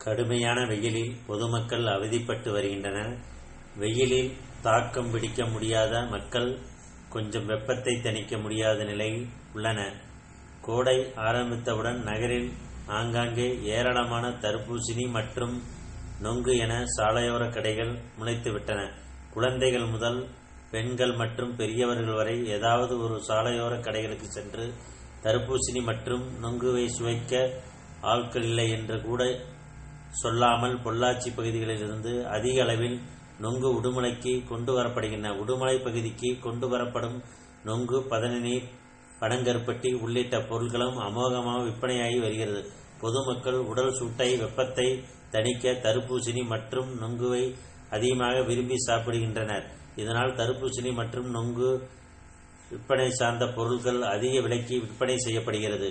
கடுமையான வெயிலில் பொதுமக்கள் அவதிப்பட்டு வருகின்றனர். வெயிலில் தாக்கம் பிடிக்க முடியாத மக்கள் கொஞ்சம் வெப்பத்தை தணிக்க முடியாத நிலையில் உள்ளனர். கோடை ஆரம்பித்தவுடன் நகரில் ஆங்காங்கே ஏராளமான தர்பூசணி மற்றும் நொங்கு என சாலையோர கடைகள் முளைத்துவிட்டன. குழந்தைகள் முதல் பெண்கள் மற்றும் பெரியவர்கள் வரை ஏதாவது ஒரு சாலையோர கடைகளுக்கு சென்று தர்பூசணி மற்றும் நொங்குவை சுவைக்க ஆட்கள் இல்லை என்று கூட சொல்லாமல் பொள்ளாச்சி பகுதிகளிலிருந்து அதிக அளவில் நொங்கு உடுமலைக்கு கொண்டு வரப்படுகின்றன. உடுமலை பகுதிக்கு கொண்டு வரப்படும் நொங்கு, பதனீர், பனங்கருப்பட்டி உள்ளிட்ட பொருட்களும் அமோகமாக விற்பனையாகி வருகிறது. பொதுமக்கள் உடல் சூட்டை, வெப்பத்தை தணிக்க தர்பூசணி மற்றும் நொங்குவை அதிகமாக விரும்பி சாப்பிடுகின்றனர். இதனால் தர்பூசணி மற்றும் நொங்கு விற்பனை சார்ந்த பொருட்கள் அதிக விலைக்கு விற்பனை செய்யப்படுகிறது.